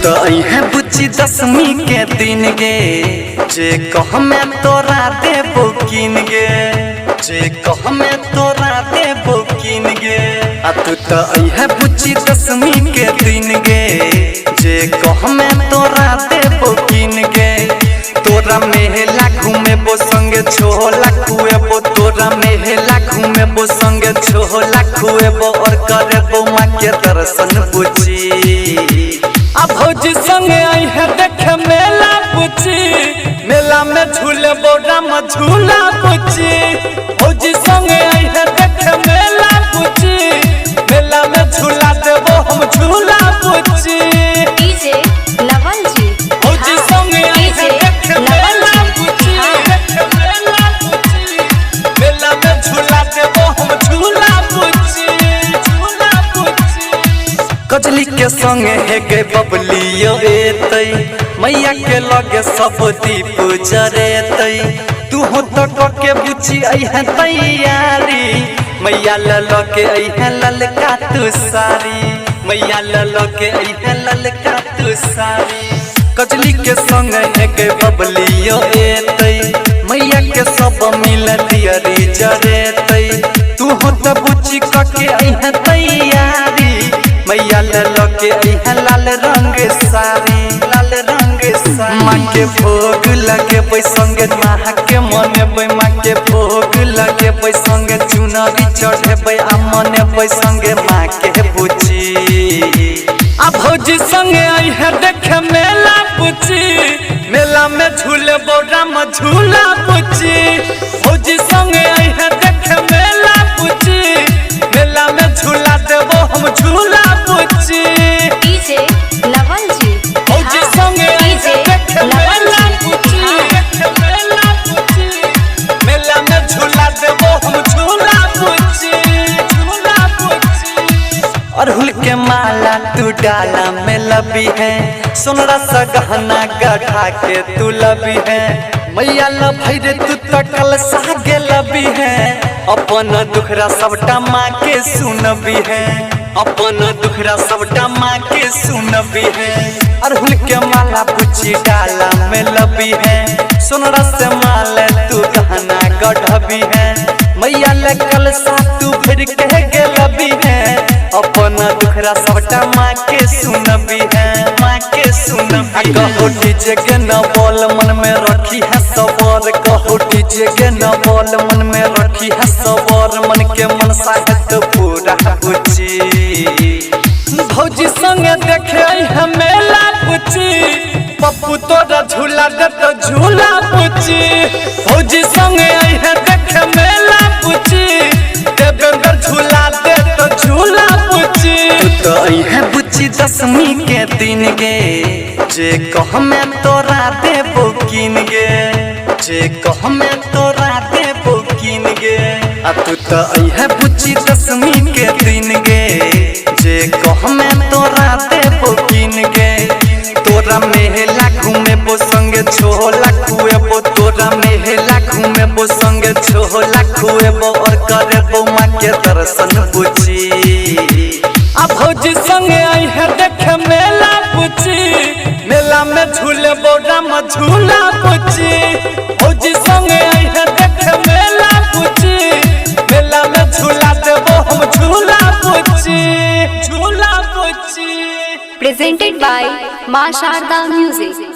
तो है बुच्ची दसवीं के दिन गे जे कह में तोरा देबो किन गे जे कह में तोरा देबो किन गे आ तू तो है बुच्ची दसवीं के दिन गे जे कह में तोरा देबो किन गे तोरा मेला घूमेबो संगे छोला खुएबो तोरा मेला घूमेबो संगे छोला खुएबो और करेबो माँ के दर्शन बुच्ची आ भौजी संगे आई है देखे मेला बुच्ची मेला में झूलेबो राम झूला बुच्ची भौजी संगे आई है देखे मेला बुच्ची मेला में झूला देबो हम झूला बुच्ची डीजे नवल जी भौजी संगे आई है देखे मेला बुच्ची मेला बुच्ची मेला में झूला देबो हम झूला बुच्ची झूला बुच्ची कजली के संगे है गे बबलियो एतै मैया के लगे सब दीप जरेतै तू हो तो के बुच्ची आई है तैयारी मैया ललो के आई है ललका तू सारी मैया ललो के आई है ललका तू सारी कजली के संग है गे बबलियो एतै मैया के सब मिल दियरी जरेतै तू हो तो बुच्ची के आई है तैयारी मैया ललो के आई है लाल रंग सारी लाल रंग सारी माँ के भोग लगे संगे माँ के मनेबै माँ के भोग लगे संगे चुनरी चढ़ेबै आ मनेबै संगे माँ के बुच्ची आ भौजी संगे आई है देखे मेला बुच्ची मेला में झूलेबो राम झूला बुच्ची भौजी संगे आई है देखे मेला बुच्ची मेला में झूला देबो हम झूला बुच्ची डीजे नवल जी भौजी संगे आई है देखे मेला बुच्ची मेला बुच्ची मेला में झूला देबो हम झूला बुच्ची झूला बुच्ची अरहुल के माला तू डाला में लबी है सोनरा सा गहना गढ़ा के तू लबी है मैया लभैरे तू तकल सागे लबी है अपन दुखरा सबटा माँ के सुनबी है अपन दुखरा सबटा माँ के सुनबी है अरहुल के माला बुच्ची डाला में लबी है सोनरा से माला तू गहना गढ़बी है मैया लकल सा तू फिर कह के लबी है अपन दुखरा सबटा माँ के सुनबी है माँ के सुनबी कहो डीजे के न बोल मन में रखी है सबर कहो डीजे के न बोल मन में रखी है सबर मन के मनसा है तो पूरा बुच्ची भौजी संगे देखे है मेला बुच्ची पप्पू तोरा झूला दे तो झूला बुच्ची भौजी संगे आई है देखे मेला बुच्ची देवेंद्र झूला दे तो झूला बुच्ची तू तो आई है बुच्ची दसवीं के दिन गे जे कह में तोरा देबो किन गे जे कह में तोरा देबो किन गे आ तू तो आई है बुच्ची दसवीं के दिन गे जे कह में तोरा देबो किन गे तोरा मेला घूमेबो संगे छोला खुएबो तोरा मेला घूमेबो संगे छोला खुएबो और करेबो माँ के दर्शन बुच्ची आ भौजी संगे आई है देखे मेला बुच्ची मेला में झूलेबो राम झूला बुच्ची भौजी संगे आई है देखे मेला बुच्ची मेला में झूला देबो हम झूला बुच्ची झूला बुच्ची presented by Ma Sharda Music।